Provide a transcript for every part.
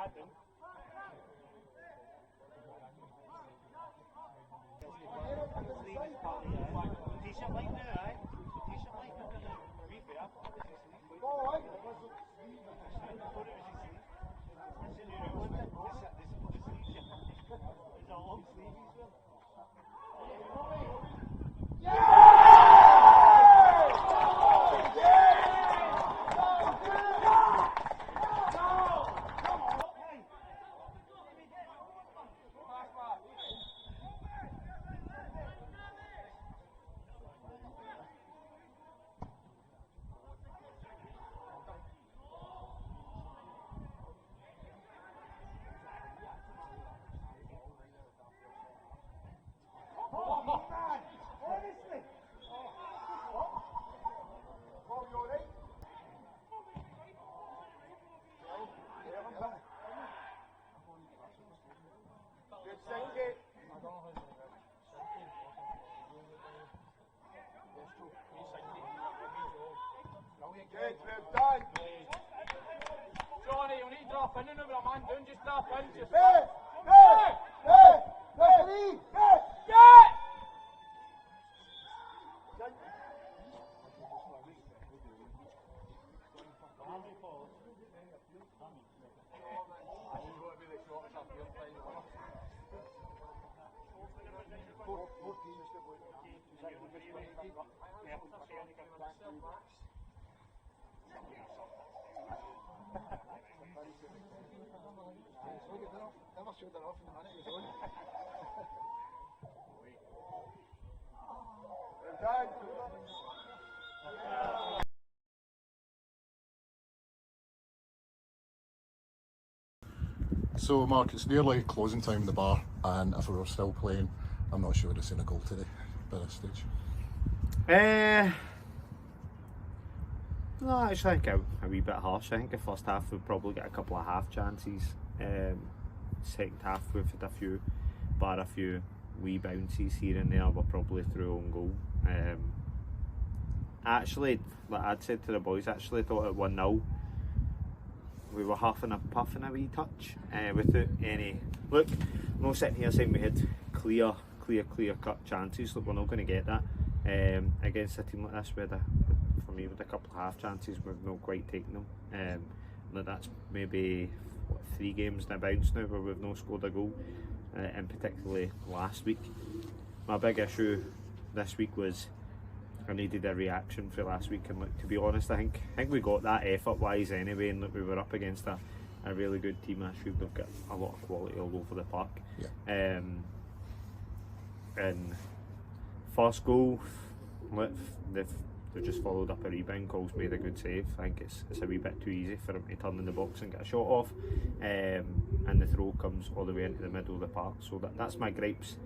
Adam. Johnny, you need to drop in and over a man, don't just drop in, just... So Mark, it's nearly closing time in the bar, and if we were still playing, I'm not sure we'd have seen a goal today by this stage. No, actually I think a wee bit harsh. I think the first half we've probably got a couple of half chances. Second half we've had a few wee bounces here and there, we're probably through on goal. Actually, like I'd said to the boys, actually thought at 1-0 we were huffing a puffing a wee touch without any... Look, I'm not sitting here saying we had clear cut chances. Look, we're not going to get that against a team like this. We had for me, with a couple of half chances, we've not quite taken them. Like that's maybe 3 games in a bounce now where we've not scored a goal, and particularly last week. My big issue this week was I needed a reaction for last week, and look, to be honest, I think we got that effort wise anyway, and look, we were up against a really good team. Ashfield, they've got a lot of quality all over the park. Yeah. And first goal, look, they've just followed up a rebound. Cole's made a good save. I think it's a wee bit too easy for him to turn in the box and get a shot off, and the throw comes all the way into the middle of the park. So that's my gripes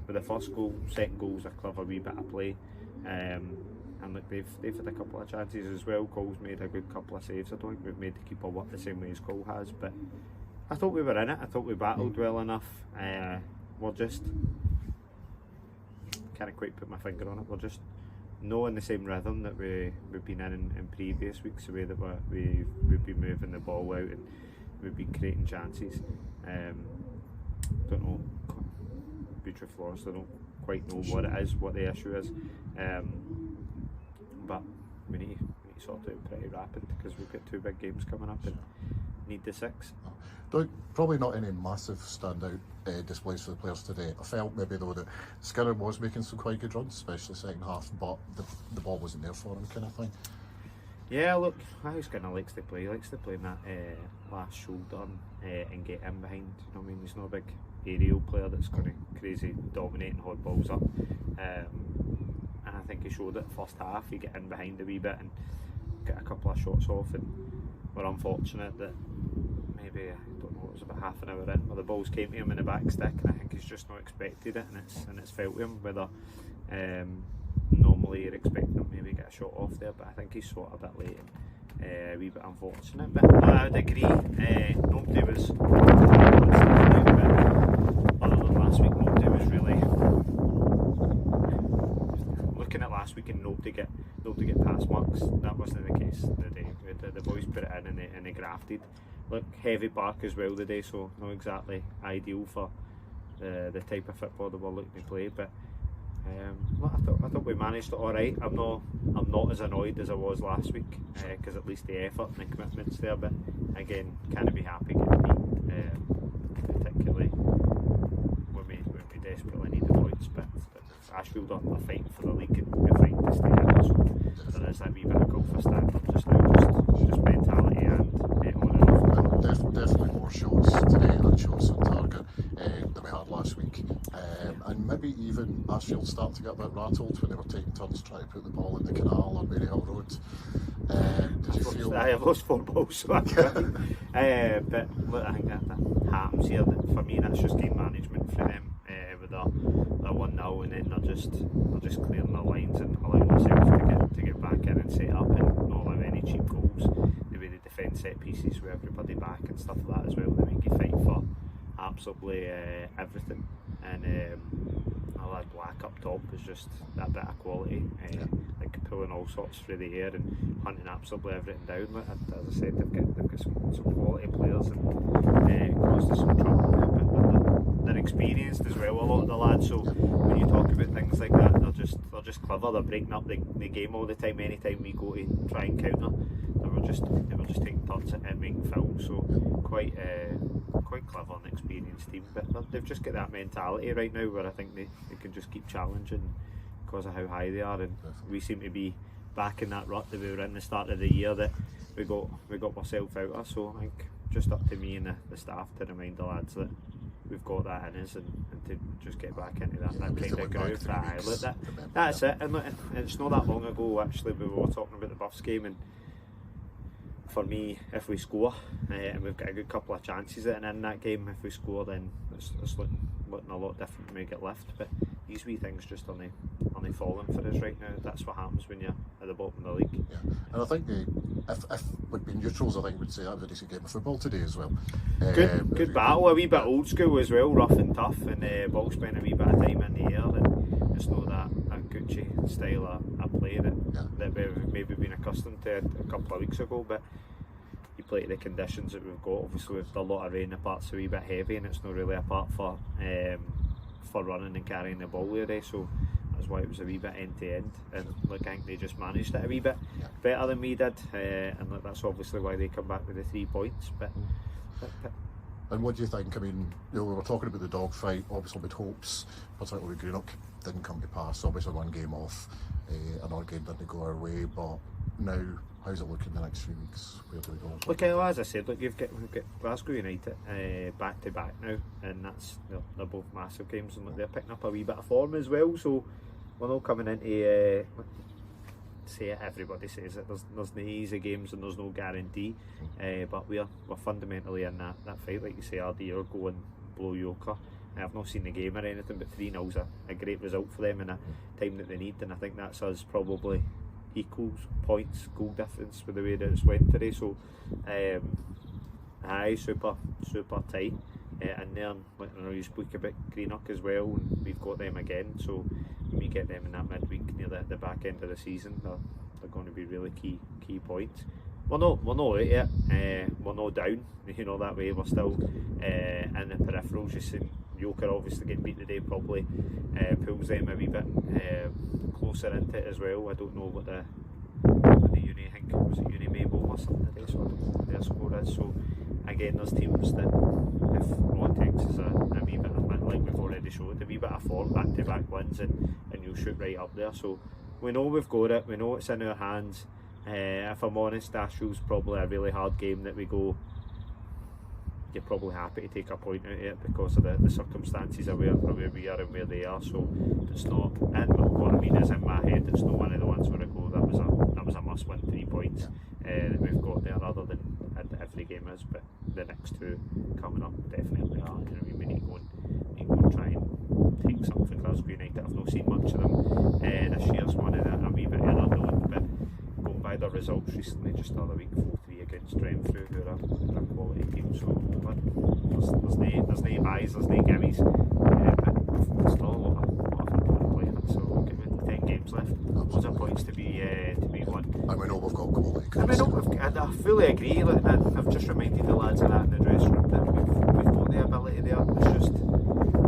with the first goal. Second goal's a clever wee bit of play, and look, they've had a couple of chances as well. Cole's made a good couple of saves. I don't think we've made the keeper work the same way as Cole has, but I thought we were in it. I thought we battled well enough. We're just can't quite put my finger on it. We're just not in the same rhythm that we've been in previous weeks. The way that we've been moving the ball out and we've been creating chances. Don't know. Be true for us, I don't quite know what it is, what the issue is. But we need to sort it out pretty rapid because we've got 2 big games coming up and need the 6. Probably not any massive standout displays for the players today. I felt maybe though that Skinner was making some quite good runs, especially second half, but the ball wasn't there for him, kind of thing. Yeah, look, I think Skinner likes to play. He likes to play in that last shoulder and get in behind. You know what I mean? He's not a big aerial player that's going to crazy dominate and hold balls up. And I think he showed it first half. He get in behind a wee bit and get a couple of shots off, and we're unfortunate that maybe, I don't know, it was about half an hour in where the balls came to him in the back stick, and I think he's just not expected it, and it's felt to him. Whether normally you're expecting him maybe get a shot off there, but I think he's sort of a bit late and a wee bit unfortunate. But no, I would agree. Nobody was other than last week. Nobody was really looking at last week and nobody get pass marks. That wasn't the case today. The boys put it in and they grafted. Look, heavy park as well today, so not exactly ideal for the type of football that we're looking to play, but I thought we managed it all right. I'm not as annoyed as I was last week because at least the effort and the commitment's there. But again, can't be happy getting beat, particularly when we desperately need the points. But Ashfield are fighting for the league and we're fighting to stay in. So there is that wee bit of goal for stand up just now, just mentality and on and off. Definitely more shots today and shots on target than we had last week. And maybe even Ashfield started to get a bit rattled when they were taking turns trying to put the ball in the canal on Maryhill Road. Did you feel? I have lost 4 balls, so but look, I think that happens here. For me, that's just game management for them with their 1-0, and then they're just clearing their lines and allowing themselves to get back in and set up and not allow any cheap goals. The way they defend set pieces with everybody back and stuff like that as well. They make you fight for absolutely everything. And that Black up top is just that bit of quality, like pulling all sorts through the air and hunting absolutely everything down. Like, as I said, they've got some quality players and caused us some trouble there, but they're experienced as well, a lot of the lads. So when you talk about things like that, they're just clever. They're breaking up the game all the time. Anytime we go to try and counter, they were just taking turns at making fouls. So quite clever and experienced team, but they've just got that mentality right now where I think they can just keep challenging because of how high they are, and we seem to be back in that rut that we were in the start of the year that we got ourselves out of. So I think just up to me and the staff to remind the lads that we've got that in us and to just get back into that kind of groove. That's it. And it's not that long ago actually we were talking about the Buffs game, and for me, if we score and we've got a good couple of chances in that game, if we score, then it's looking a lot different when we get left. But these wee things just only falling for us right now. That's what happens when you're at the bottom of the league. Yeah, and I think if we'd been neutrals, I think we'd say that was a decent game of football today as well. Good battle, a wee bit old school as well, rough and tough, and ball spent a wee bit of time in the air, and it's not that Gucci style of play that we've maybe been accustomed to a couple of weeks ago. But you play to the conditions that we've got. Obviously, with a lot of rain, the part's a wee bit heavy, and it's not really a part for running and carrying the ball today. So that's why it was a wee bit end to end. And look, I think they just managed it a wee bit better than we did, and look, that's obviously why they come back with the 3 points. But and what do you think? I mean, we were talking about the dogfight, obviously with hopes, particularly with Greenock, didn't come to pass. Obviously, one game off, another game didn't go our way. But now, how's it looking the next few weeks? Where do we go? Look, as I said, look, we've got Glasgow United back to back now, and they're both massive games, and look, they're picking up a wee bit of form as well. So we're not coming into say it. Everybody says it. There's no easy games and there's no guarantee, but we're fundamentally in that fight. Like you say, RD are going blow Yoker. I've not seen the game or anything, but 3-0's a great result for them in a time that they need, and I think that's us probably equals points, goal difference with the way that it's went today. So super tight, and then like, you spoke about Greenock as well, and we've got them again. So when we get them in that midweek near the back end of the season, they're going to be really key points. We're not out yet. We're not down. You know, that way we're still in the peripherals. Just seen Yoker obviously getting beat today probably pulls them a wee bit closer into it as well. I don't know what the Uni, I think was it Uni Maybole or something today, so I don't know what their score is. So again, there's teams that if one takes us a wee bit of, like we've already showed, a wee bit of form, back-to-back wins, and you'll shoot right up there. So we know we've got it. We know it's in our hands. If I'm honest, Ashfield's probably a really hard game that we go. You're probably happy to take a point out of it because of the circumstances of where we are and where they are. So it's not. And what I mean is, in my head, it's not one of the ones where I go, that was a must-win 3 points that we've got there, other than every game is. But the next 2 coming up definitely are. You know, we need to go and try and take something from Glasgow United. I've not seen much of them this year's one of a wee bit underdog, but going by the results recently, just the other week, 4-3 against Renfrew, who are a quality team. So there's no buys, there's no gimmies, but there's still a lot of football to play. So we've got 10 games left, loads of points to be won. And we know we've got quality. I fully agree. Like, I've just reminded the lads of that in the dressing room that we've got the ability there. It's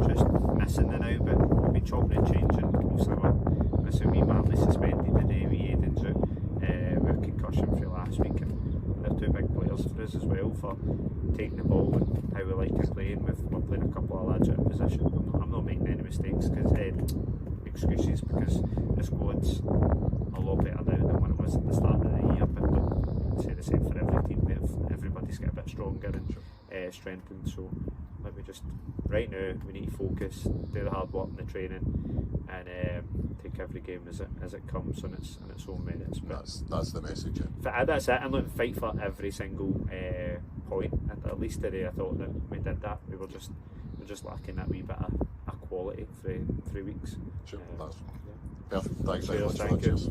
just missing the now, but we've been chopping and changing. Obviously of playing. We're playing a couple of lads out of position. I'm not making any mistakes excuses because the squad's a lot better now than when it was at the start of the year. But I'd say the same for every team. Everybody's got a bit stronger and strengthened. So let me just right now we need to focus, do the hard work in the training, and take every game as it comes on its own merits. But that's the message. Yeah. That's it. And look, fight for every single point. And at least today, I thought that we did that. We're just lacking that wee bit of quality for 3 weeks. Sure, that's perfect. Thanks very Cheers, much. thank you. Cheers.